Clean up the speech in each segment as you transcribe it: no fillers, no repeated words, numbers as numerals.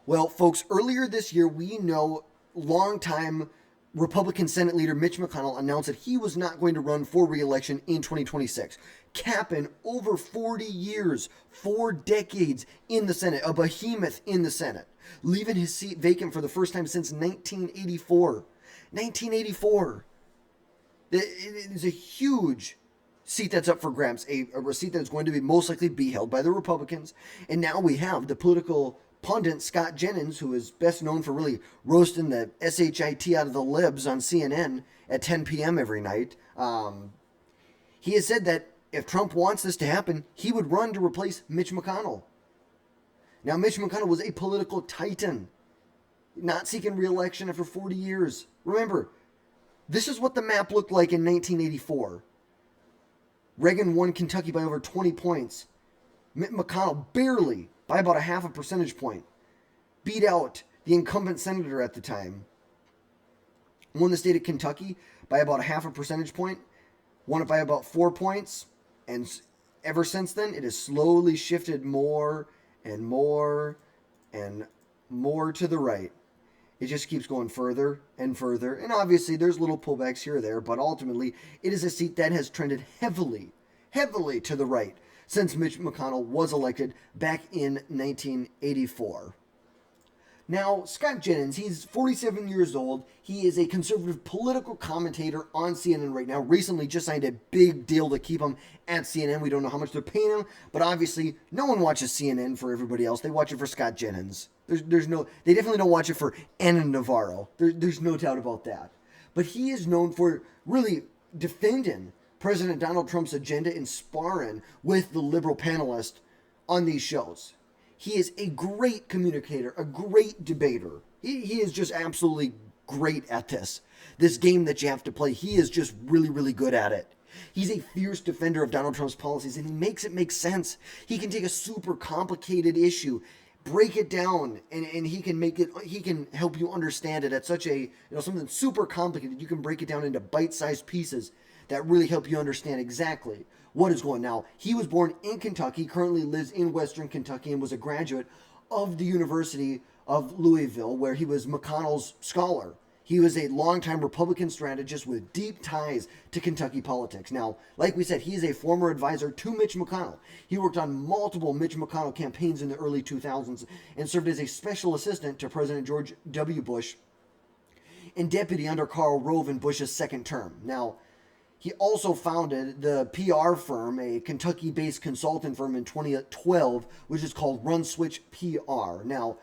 Well, folks, earlier this year, we know longtime Republican Senate leader Mitch McConnell announced that he was not going to run for re-election in 2026, capping over 40 years, 4 decades in the Senate, a behemoth in the Senate, leaving his seat vacant for the first time since 1984. 1984. It is a huge seat that's up for grabs, a seat that is going to be most likely be held by the Republicans. And now we have the political pundit Scott Jennings, who is best known for really roasting the shit out of the libs on CNN at 10 p.m. every night. He has said that if Trump wants this to happen, he would run to replace Mitch McConnell. Now, Mitch McConnell was a political titan, not seeking re-election after 40 years. Remember, this is what the map looked like in 1984. Reagan won Kentucky by over 20 points. Mitch McConnell barely, by about a half a percentage point, beat out the incumbent senator at the time. Won the state of Kentucky by about a half a percentage point. Won it by about 4 points. And ever since then, it has slowly shifted more and more and more to the right. It just keeps going further and further. And obviously, there's little pullbacks here or there, but ultimately, it is a seat that has trended heavily to the right since Mitch McConnell was elected back in 1984. Now, Scott Jennings, he's 47 years old. He is a conservative political commentator on CNN right now. Recently just signed a big deal to keep him at CNN. We don't know how much they're paying him, but obviously no one watches CNN for everybody else. They watch it for Scott Jennings. They definitely don't watch it for Anna Navarro. There's no doubt about that. But he is known for really defending President Donald Trump's agenda and sparring with the liberal panelists on these shows. He is a great communicator, a great debater. He is just absolutely great at this game that you have to play. He is just really, really good at it. He's a fierce defender of Donald Trump's policies, and he makes it make sense. He can take a super complicated issue, break it down, and he can help you understand it at such a, something super complicated. You can break it down into bite-sized pieces that really help you understand exactly what is going on. Now, he was born in Kentucky, currently lives in Western Kentucky, and was a graduate of the University of Louisville, where he was McConnell's scholar. He was a longtime Republican strategist with deep ties to Kentucky politics. Now, like we said, he is a former advisor to Mitch McConnell. He worked on multiple Mitch McConnell campaigns in the early 2000s and served as a special assistant to President George W. Bush and deputy under Karl Rove in Bush's second term. Now, he also founded the PR firm, a Kentucky-based consultant firm in 2012, which is called Run Switch PR. Now,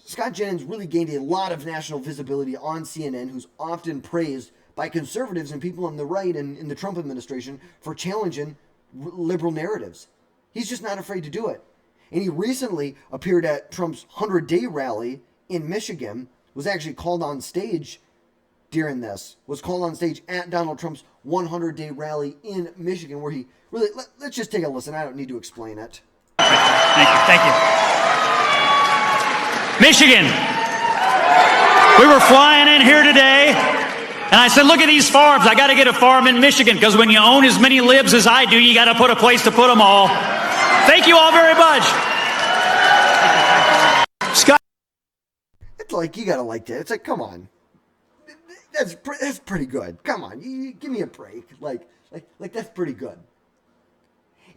Scott Jennings really gained a lot of national visibility on CNN, who's often praised by conservatives and people on the right and in the Trump administration for challenging liberal narratives. He's just not afraid to do it. And he recently appeared at Trump's 100-day rally in Michigan, was actually called on stage during this, was called on stage at Donald Trump's 100-day rally in Michigan, where he really, let's just take a listen. I don't need to explain it. Thank you. Michigan, we were flying in here today, and I said, look at these farms. I got to get a farm in Michigan, because when you own as many libs as I do, you got to put a place to put them all. Thank you all very much. Scott. It's like, you got to like that. It's like, come on. That's pretty good. Come on, you give me a break. Like that's pretty good.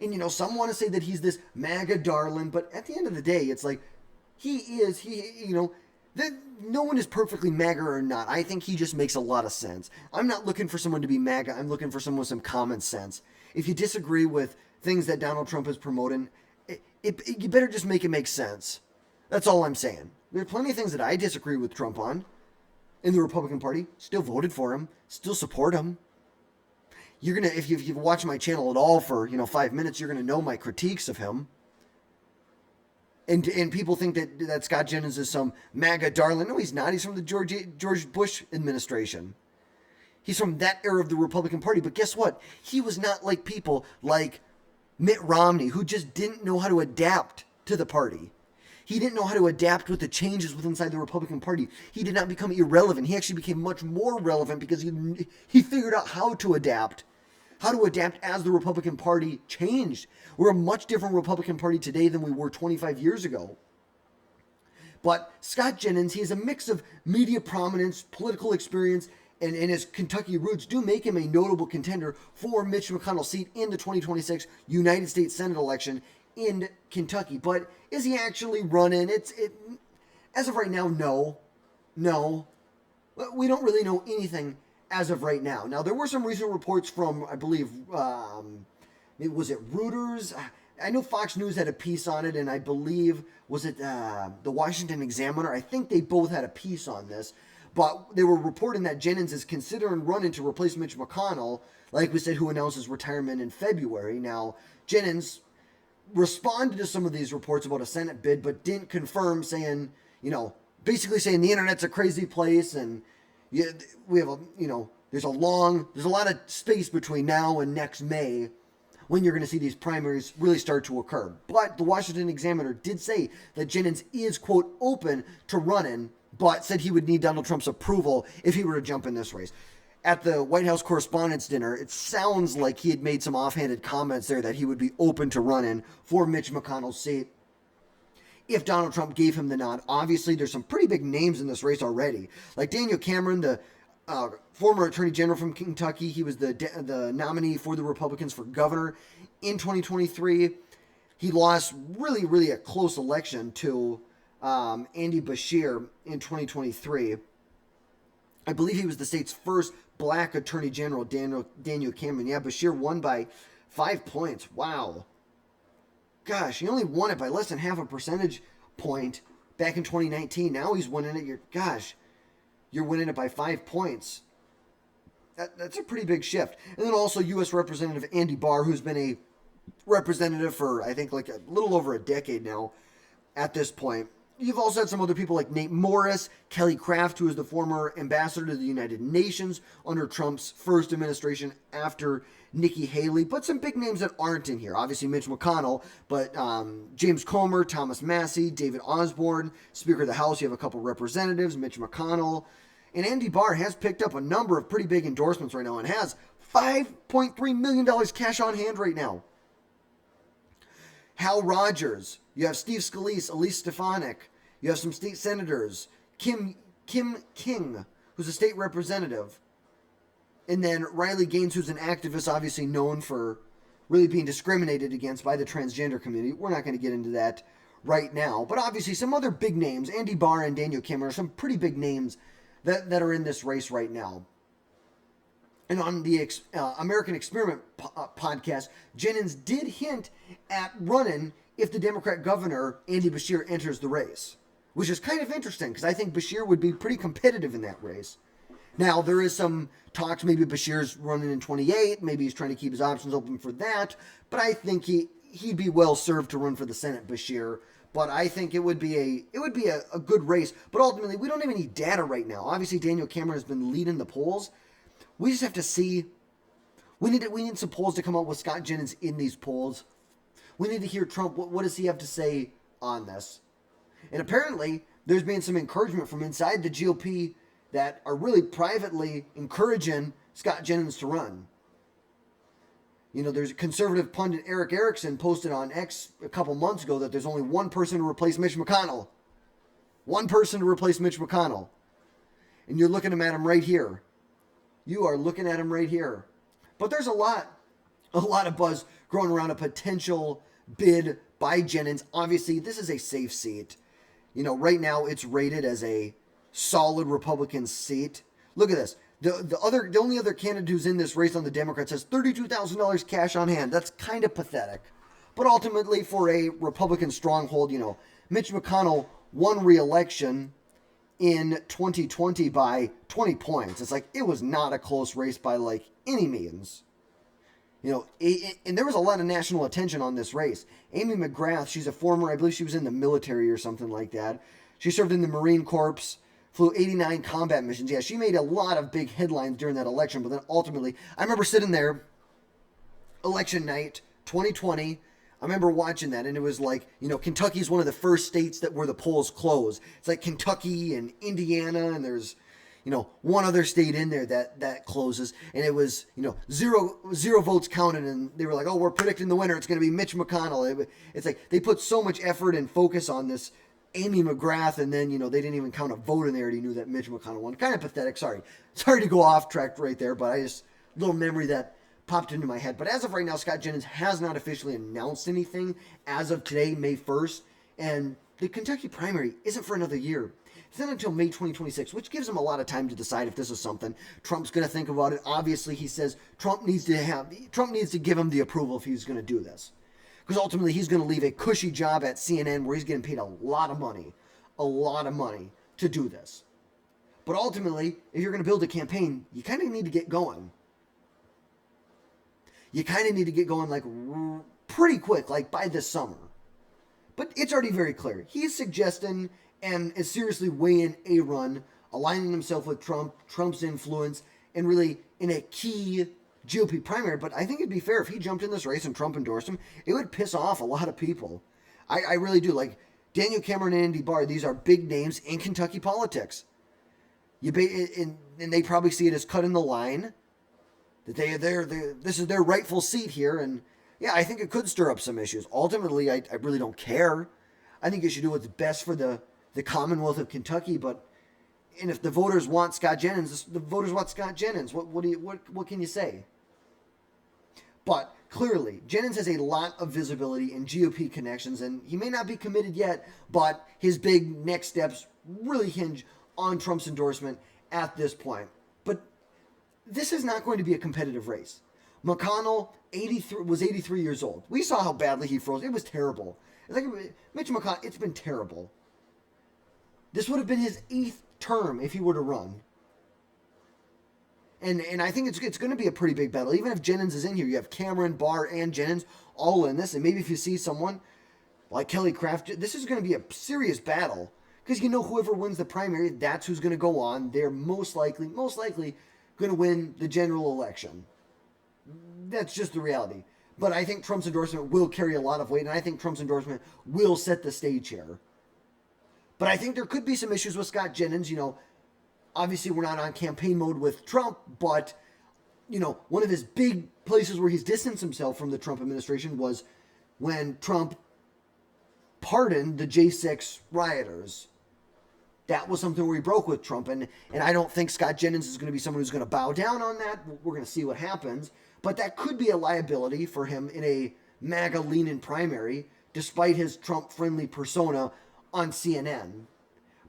And some want to say that he's this MAGA darling, but at the end of the day, it's like that no one is perfectly MAGA or not. I think he just makes a lot of sense. I'm not looking for someone to be MAGA. I'm looking for someone with some common sense. If you disagree with things that Donald Trump is promoting, you better just make it make sense. That's all I'm saying. There are plenty of things that I disagree with Trump on. In the Republican Party, still voted for him, still support him. You're gonna, if you've watched my channel at all for 5 minutes, you're gonna know my critiques of him. And people think that Scott Jennings is some MAGA darling. No, he's not. He's from the George Bush administration. He's from that era of the Republican Party. But guess what? He was not like people like Mitt Romney, who just didn't know how to adapt to the party. He didn't know how to adapt with the changes within inside the Republican Party. He did not become irrelevant. He actually became much more relevant because he figured out how to adapt as the Republican Party changed. We're a much different Republican Party today than we were 25 years ago. But Scott Jennings, he has a mix of media prominence, political experience, and his Kentucky roots do make him a notable contender for Mitch McConnell's seat in the 2026 United States Senate election in Kentucky. But is he actually running? As of right now, no. We don't really know anything as of right now. Now, there were some recent reports from, I believe, was it Reuters? I know Fox News had a piece on it, and I believe, was it the Washington Examiner? I think they both had a piece on this. But they were reporting that Jennings is considering running to replace Mitch McConnell, like we said, who announced his retirement in February. Now, Jennings responded to some of these reports about a Senate bid, but didn't confirm, saying, basically saying the internet's a crazy place, and we have there's a lot of space between now and next May when you're going to see these primaries really start to occur. But the Washington Examiner did say that Jennings is, quote, open to running, but said he would need Donald Trump's approval if he were to jump in this race. At the White House Correspondents' Dinner, it sounds like he had made some offhanded comments there that he would be open to running for Mitch McConnell's seat if Donald Trump gave him the nod. Obviously, there's some pretty big names in this race already, like Daniel Cameron, the former Attorney General from Kentucky. He was the nominee for the Republicans for governor in 2023. He lost really a close election to Andy Beshear in 2023. I believe he was the state's first black Attorney General, Daniel Cameron. Yeah, Beshear won by 5 points. Wow. Gosh, he only won it by less than half a percentage point back in 2019. Now he's winning it. You're winning it by 5 points. That's a pretty big shift. And then also U.S. Representative Andy Barr, who's been a representative for, I think, like a little over a decade now at this point. You've also had some other people like Nate Morris, Kelly Craft, who is the former ambassador to the United Nations under Trump's first administration after Nikki Haley, but some big names that aren't in here. Obviously Mitch McConnell, but James Comer, Thomas Massey, David Osborne, Speaker of the House. You have a couple representatives, Mitch McConnell. And Andy Barr has picked up a number of pretty big endorsements right now and has $5.3 million cash on hand right now. Hal Rogers. You have Steve Scalise, Elise Stefanik. You have some state senators. Kim King, who's a state representative. And then Riley Gaines, who's an activist, obviously known for really being discriminated against by the transgender community. We're not going to get into that right now. But obviously some other big names, Andy Barr and Daniel Cameron, are some pretty big names that are in this race right now. And on the American Experiment podcast, Jennings did hint at running if the Democrat governor, Andy Beshear, enters the race, which is kind of interesting because I think Beshear would be pretty competitive in that race. Now, there is some talks, maybe Beshear's running in 28, maybe he's trying to keep his options open for that, but I think he'd be well served to run for the Senate, Beshear. But I think it would be a good race. But ultimately, we don't have any data right now. Obviously, Daniel Cameron has been leading the polls. We just have to see. We need some polls to come out with Scott Jennings in these polls. We need to hear Trump. What does he have to say on this? And apparently, there's been some encouragement from inside the GOP that are really privately encouraging Scott Jennings to run. There's conservative pundit Eric Erickson posted on X a couple months ago that there's only one person to replace Mitch McConnell. One person to replace Mitch McConnell. And you're looking at him right here. You are looking at him right here. But there's a lot of buzz growing around a potential bid by Jennings. Obviously, this is a safe seat. Right now it's rated as a solid Republican seat. Look at this. The only other candidate who's in this race on the Democrats has $32,000 cash on hand. That's kind of pathetic. But ultimately, for a Republican stronghold, Mitch McConnell won re-election in 2020 by 20 points. It's like, it was not a close race by any means. And there was a lot of national attention on this race. Amy McGrath, she's a former, I believe she was in the military or something like that. She served in the Marine Corps, flew 89 combat missions. Yeah, she made a lot of big headlines during that election, but then ultimately, I remember sitting there, election night, 2020, I remember watching that, and it was like, Kentucky's one of the first states where the polls close. It's like Kentucky and Indiana, and there's, one other state in there that closes, and it was, zero votes counted, and they were like, oh, we're predicting the winner. It's going to be Mitch McConnell. It's like they put so much effort and focus on this Amy McGrath, and then, they didn't even count a vote, and they already knew that Mitch McConnell won. Kind of pathetic. Sorry to go off track right there, but little memory that popped into my head. But as of right now, Scott Jennings has not officially announced anything as of today, May 1st, and the Kentucky primary isn't for another year. It's not until May 2026, which gives him a lot of time to decide if this is something Trump's going to think about it. Obviously, he says Trump needs to give him the approval if he's going to do this. Because ultimately, he's going to leave a cushy job at CNN where he's getting paid a lot of money to do this. But ultimately, if you're going to build a campaign, you kind of need to get going. You kind of need to get going like pretty quick, like by this summer. But it's already very clear. He's suggesting and is seriously weighing a run, aligning himself with Trump's influence, and really in a key GOP primary. But I think it'd be fair if he jumped in this race and Trump endorsed him. It would piss off a lot of people. I really do. Like Daniel Cameron and Andy Barr, these are big names in Kentucky politics. And they probably see it as cutting the line, that this is their rightful seat here. And yeah, I think it could stir up some issues. Ultimately, I really don't care. I think you should do what's best for the Commonwealth of Kentucky. And if the voters want Scott Jennings, the voters want Scott Jennings. What can you say? But clearly, Jennings has a lot of visibility and GOP connections, and he may not be committed yet, but his big next steps really hinge on Trump's endorsement at this point. But this is not going to be a competitive race. McConnell was 83 years old. We saw how badly he froze. It was terrible. It's like Mitch McConnell, it's been terrible. This would have been his 8th term if he were to run. And I think it's going to be a pretty big battle. Even if Jennings is in here, you have Cameron, Barr, and Jennings all in this. And maybe if you see someone like Kelly Craft, this is going to be a serious battle. Because whoever wins the primary, that's who's going to go on. They're most likely going to win the general election. That's just the reality. But I think Trump's endorsement will carry a lot of weight, and I think Trump's endorsement will set the stage here. But I think there could be some issues with Scott Jennings. Obviously we're not on campaign mode with Trump, but, one of his big places where he's distanced himself from the Trump administration was when Trump pardoned the J6 rioters. That was something where he broke with Trump, and I don't think Scott Jennings is going to be someone who's going to bow down on that. We're going to see what happens. But that could be a liability for him in a MAGA-leaning primary, despite his Trump-friendly persona on CNN.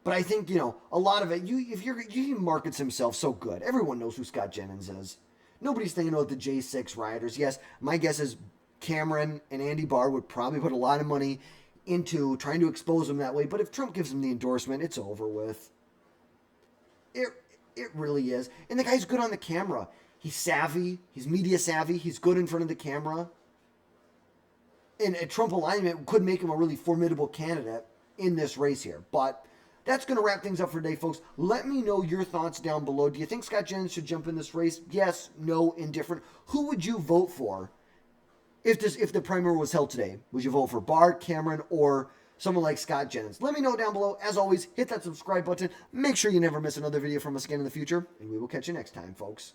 But I think, a lot of it, he markets himself so good. Everyone knows who Scott Jennings is. Nobody's thinking about the J6 rioters. Yes, my guess is Cameron and Andy Barr would probably put a lot of money into trying to expose him that way. But if Trump gives him the endorsement, it's over with. It really is. And the guy's good on the camera. He's savvy. He's media savvy. He's good in front of the camera. And a Trump alignment could make him a really formidable candidate in this race here. But that's going to wrap things up for today, folks. Let me know your thoughts down below. Do you think Scott Jennings should jump in this race? Yes, no, indifferent. Who would you vote for if the primary was held today? Would you vote for Barr, Cameron, or someone like Scott Jennings? Let me know down below. As always, hit that subscribe button. Make sure you never miss another video from us again in the future, and we will catch you next time, folks.